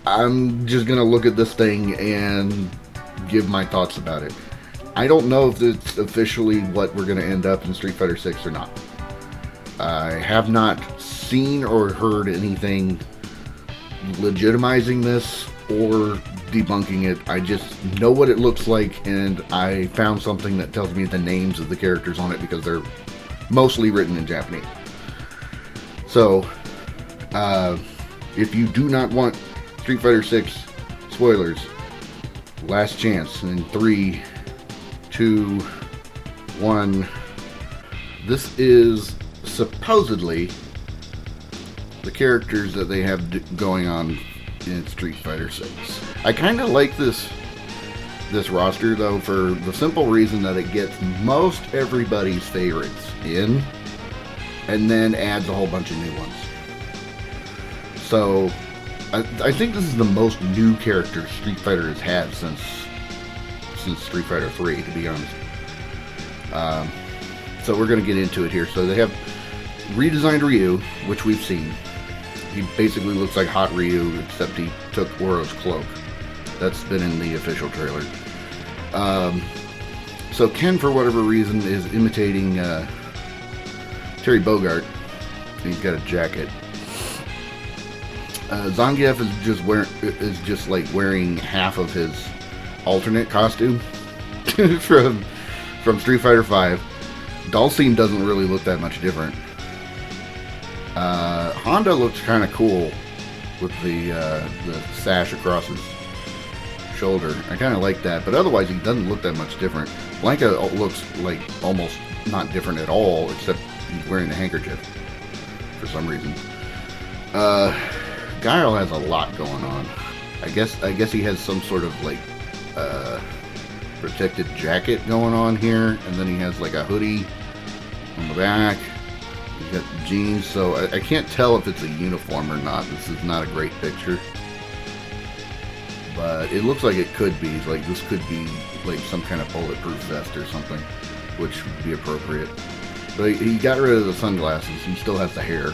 I'm just gonna look at this thing and give my thoughts about it. I don't know if it's officially what we're gonna end up in Street Fighter 6 or not. I have not seen or heard anything legitimizing this or debunking it. I just know what it looks like, and I found something that tells me the names of the characters on it because they're mostly written in Japanese. So, if you do not want Street Fighter 6 spoilers, last chance in 3, 2, 1. This is supposedly the characters that they have going on in Street Fighter 6. I kind of like this roster though, for the simple reason that it gets most everybody's favorites in and then adds a whole bunch of new ones. So I think this is the most new character Street Fighter has had since Street Fighter 3, to be honest. So we're going to get into it here. So they have redesigned Ryu, which we've seen. He basically looks like Hot Ryu, except he took Oro's cloak. That's been in the official trailer. So Ken, for whatever reason, is imitating Terry Bogard. He's got a jacket. Zangief is just like wearing half of his alternate costume from Street Fighter 5. Dhalsim doesn't really look that much different. Honda looks kind of cool with the sash across his shoulder. I kind of like that, but otherwise he doesn't look that much different. Blanka looks like almost not different at all, except he's wearing a handkerchief for some reason. Guile has a lot going on. I guess he has some sort of like protected jacket going on here, and then he has like a hoodie on the back. He's got jeans, so I can't tell if it's a uniform or not. This is not a great picture, but it looks like it could be. Like this could be like some kind of bulletproof vest or something, which would be appropriate. But he got rid of the sunglasses. He still has the hair.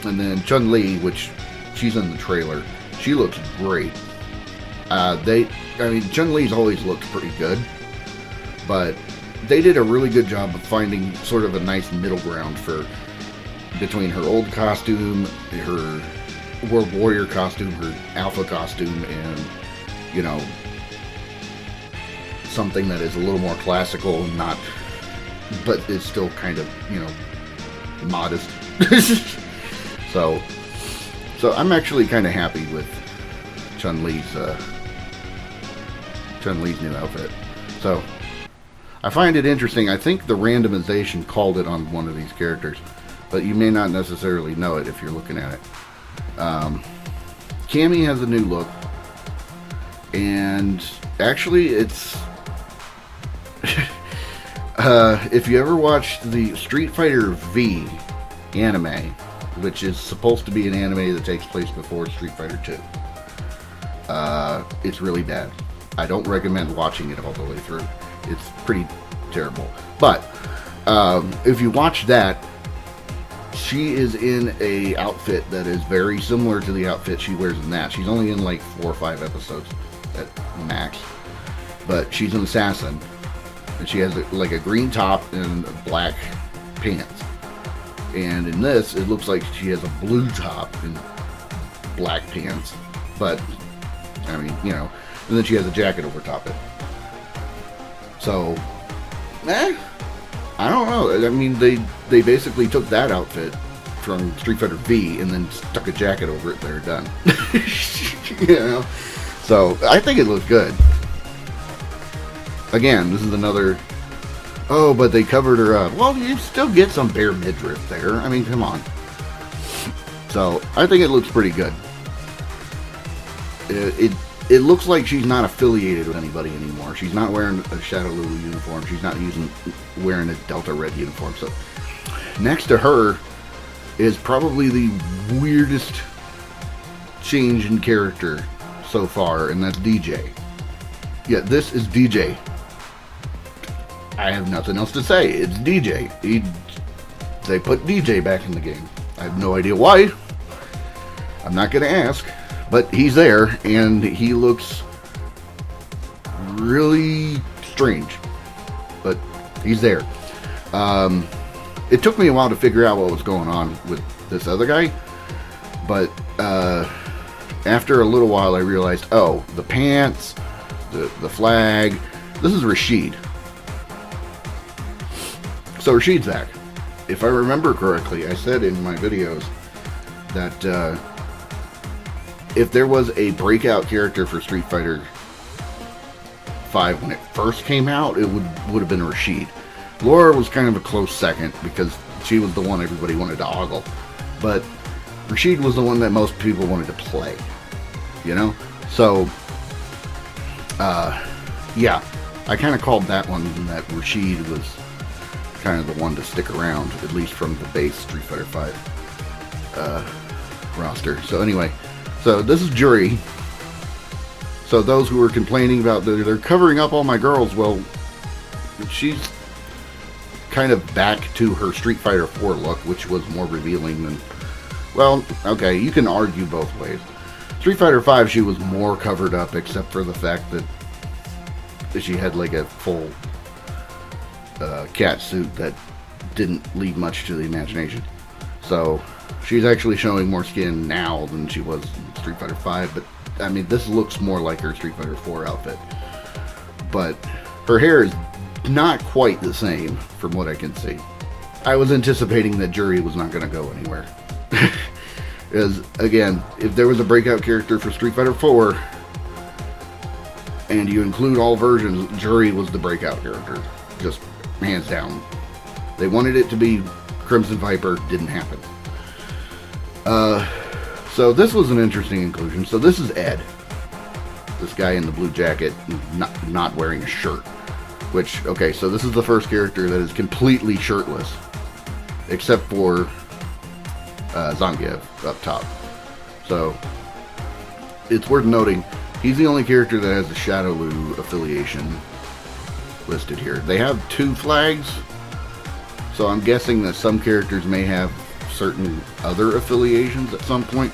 And then Chun-Li, which she's in the trailer, she looks great. Chun-Li's always looked pretty good, but they did a really good job of finding sort of a nice middle ground between her old costume, her World Warrior costume, her Alpha costume, and, something that is a little more classical, but is still kind of, modest. So I'm actually kind of happy with Chun-Li's new outfit. So I find it interesting. I think the randomization called it on one of these characters, but you may not necessarily know it if you're looking at it. Cami has a new look, and actually it's if you ever watched the Street Fighter V anime, which is supposed to be an anime that takes place before Street Fighter 2. It's really bad. I don't recommend watching it all the way through. It's pretty terrible. But if you watch that, she is in a outfit that is very similar to the outfit she wears in that. She's only in like 4 or 5 episodes at max. But she's an assassin. And she has like a green top and black pants. And in this, it looks like she has a blue top and black pants. But, and then she has a jacket over top it. So, I don't know. I mean, they basically took that outfit from Street Fighter V and then stuck a jacket over it. They're done. So, I think it looks good. Again, this is another... Oh, but they covered her up. Well, you still get some bare midriff there. I mean, come on. So, I think it looks pretty good. It looks like she's not affiliated with anybody anymore. She's not wearing a Shadow Lulu uniform. She's not wearing a Delta Red uniform. So, next to her is probably the weirdest change in character so far, and that's DJ. Yeah, this is DJ. I have nothing else to say. It's DJ. They put DJ back in the game. I have no idea why. I'm not going to ask, But he's there, and he looks really strange. But he's there. It took me a while to figure out what was going on with this other guy. But after a little while, I realized, oh, the pants, the flag, this is Rashid. So Rashid's back. If I remember correctly, I said in my videos that if there was a breakout character for Street Fighter V when it first came out, it would have been Rashid. Laura was kind of a close second because she was the one everybody wanted to ogle. But Rashid was the one that most people wanted to play. You know? So, yeah. I kind of called that one that Rashid was kind of the one to stick around, at least from the base Street Fighter V roster. So anyway, so this is Juri. So those who were complaining about they're covering up all my girls, well, she's kind of back to her Street Fighter 4 look, which was more revealing than, well, okay, you can argue both ways. Street Fighter 5, she was more covered up, except for the fact that she had like a full cat suit that didn't leave much to the imagination. So she's actually showing more skin now than she was in Street Fighter 5, but I mean, this looks more like her Street Fighter 4 outfit. But her hair is not quite the same from what I can see. I was anticipating that Juri was not going to go anywhere. Because, again, if there was a breakout character for Street Fighter 4, and you include all versions, Juri was the breakout character. Just hands down. They wanted it to be Crimson Viper, didn't happen. So this was an interesting inclusion. So this is Ed. This guy in the blue jacket, not wearing a shirt. Which, okay, so this is the first character that is completely shirtless. Except for Zangief up top. So, it's worth noting, he's the only character that has the Shadowloo affiliation listed here. They have 2 flags, so I'm guessing that some characters may have certain other affiliations at some point,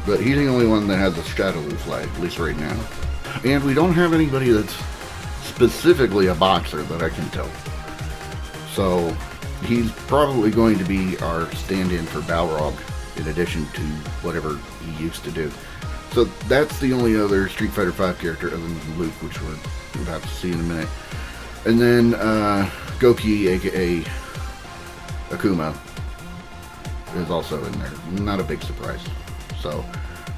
but he's the only one that has a Shadowloo flag, at least right now. And we don't have anybody that's specifically a boxer that I can tell. So, he's probably going to be our stand-in for Balrog, in addition to whatever he used to do. So that's the only other Street Fighter V character other than Luke, which we're about to see in a minute. And then Goki Aka Akuma is also in there. Not a big surprise. So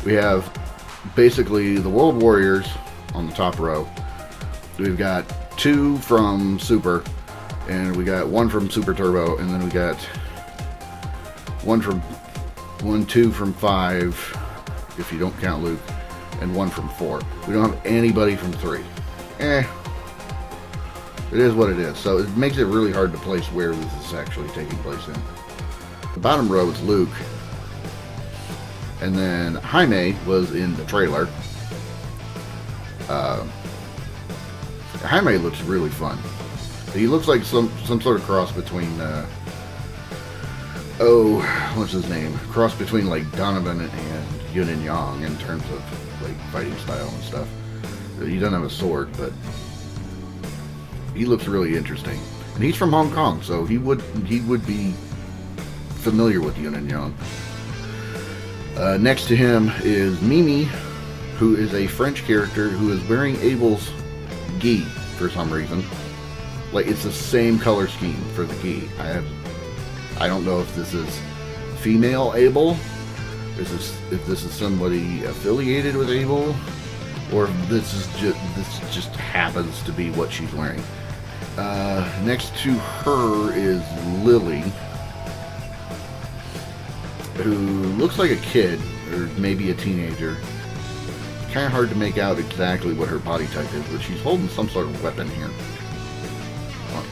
we have basically the World Warriors on the top row. We've got 2 from Super, and we got 1 from Super Turbo, and then we got 2 from 5, if you don't count Luke, and 1 from 4. We don't have anybody from 3. It is what it is. So it makes it really hard to place where this is actually taking place in. The bottom row is Luke, and then Jaime was in the trailer. Jaime looks really fun. He looks like some sort of cross between what's his name? Cross between like Donovan and Yin and Yang in terms of like fighting style and stuff. He doesn't have a sword, but he looks really interesting. And he's from Hong Kong, so he would be familiar with Yin and Yang. Next to him is Mimi, who is a French character who is wearing Abel's gi for some reason. Like, it's the same color scheme for the gi. I don't know if this is female Abel, if this is somebody affiliated with Abel, or if this just happens to be what she's wearing. Next to her is Lily, who looks like a kid, or maybe a teenager. Kind of hard to make out exactly what her body type is, but she's holding some sort of weapon here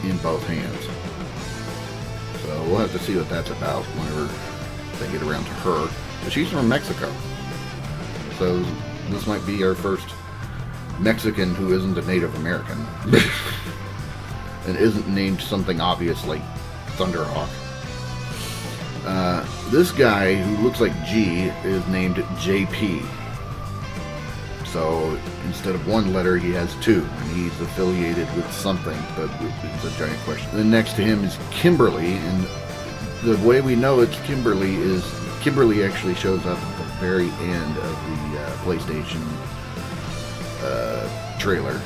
in both hands. So we'll have to see what that's about whenever they get around to her. But she's from Mexico, so this might be our first Mexican who isn't a Native American and isn't named something obvious like Thunderhawk. This guy who looks like G is named JP. So instead of one letter, he has two, and he's affiliated with something, but it's a giant question. Then next to him is Kimberly, and the way we know it's Kimberly is Kimberly actually shows up at the very end of the PlayStation trailer.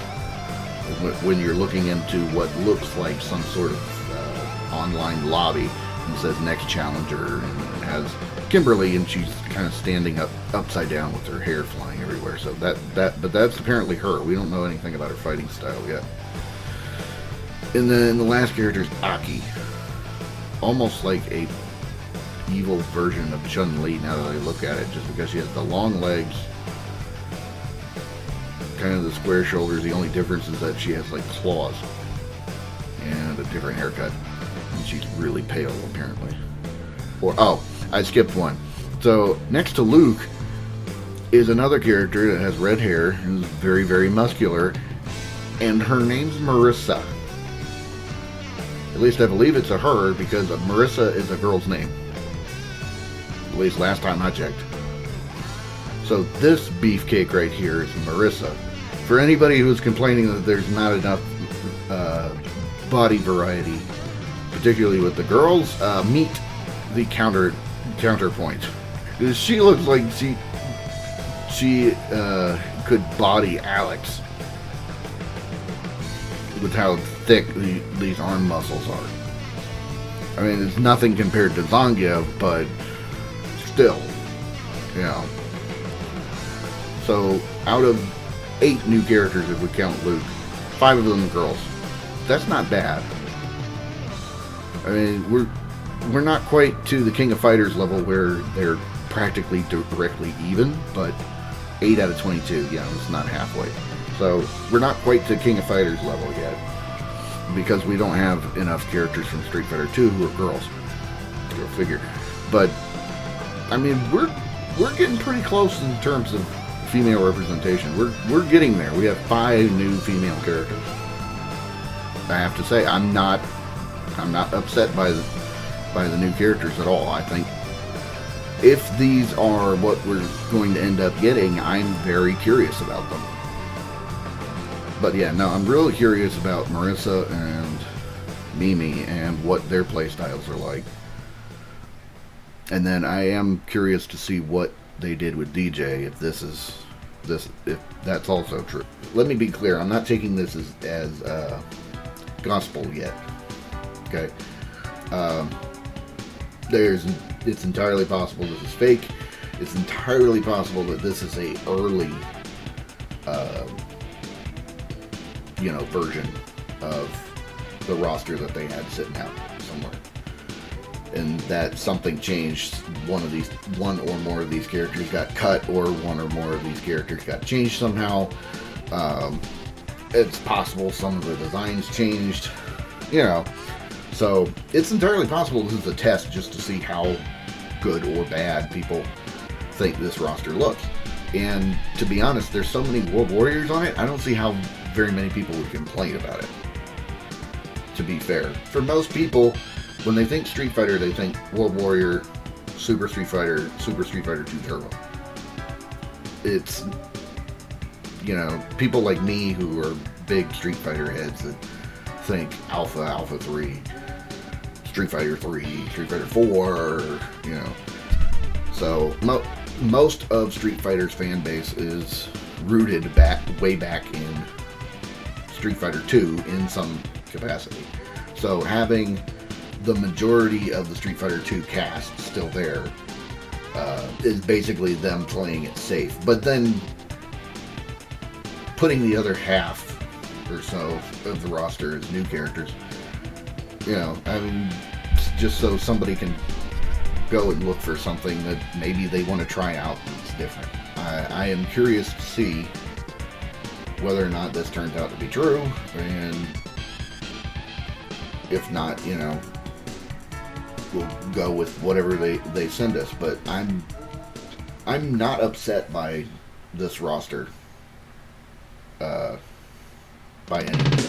When you're looking into what looks like some sort of online lobby, and it says next challenger, and it has Kimberly, and she's kind of standing upside down with her hair flying everywhere. So but that's apparently her. We don't know anything about her fighting style yet. And then the last character is Aki, almost like a evil version of Chun-Li now that I look at it, just because she has the long legs, kind of the square shoulders. The only difference is that she has like claws and a different haircut, and she's really pale apparently. Or I skipped one. So next to Luke is another character that has red hair and is very, very muscular, and her name's Marissa. At least I believe it's a her, because Marissa is a girl's name. At least last time I checked. So this beefcake right here is Marissa. For anybody who's complaining that there's not enough body variety, particularly with the girls, meet the counterpoint. She looks like she could body Alex with how thick these arm muscles are. I mean, it's nothing compared to Zangief, but still, you know. So out of 8 new characters, if we count Luke, 5 of them girls. That's not bad. I mean, we're not quite to the King of Fighters level where they're practically directly even, but 8 out of 22, yeah, it's not halfway. So we're not quite to King of Fighters level yet, because we don't have enough characters from Street Fighter 2 who are girls. Go figure. But I mean, we're getting pretty close in terms of female representation. We're getting there. We have 5 new female characters. I have to say, I'm not upset by the new characters at all. I think if these are what we're going to end up getting, I'm very curious about them. But yeah, no, I'm really curious about Marissa and Mimi and what their playstyles are like. And then I am curious to see what they did with DJ, if that's also true. Let me be clear, I'm not taking this as gospel yet. Okay? It's entirely possible this is fake. It's entirely possible that this is a early version of the roster that they had sitting out somewhere, and that something changed. One or more of these characters got cut, or one or more of these characters got changed somehow. It's possible some of the designs changed, so it's entirely possible this is a test just to see how good or bad people think this roster looks. And to be honest, there's so many World Warriors on it, I don't see how very many people would complain about it, to be fair. For most people, when they think Street Fighter, they think World Warrior, Super Street Fighter 2 Turbo. It's, people like me who are big Street Fighter heads that think Alpha, Alpha 3, Street Fighter 3, Street Fighter 4, So, most of Street Fighter's fan base is rooted way back in Street Fighter 2 in some capacity. So having the majority of the Street Fighter 2 cast still there is basically them playing it safe. But then putting the other half or so of the roster as new characters, just so somebody can go and look for something that maybe they want to try out that's different. I am curious to see whether or not this turns out to be true, and if not, we'll go with whatever they send us. But I'm not upset by this roster by any means.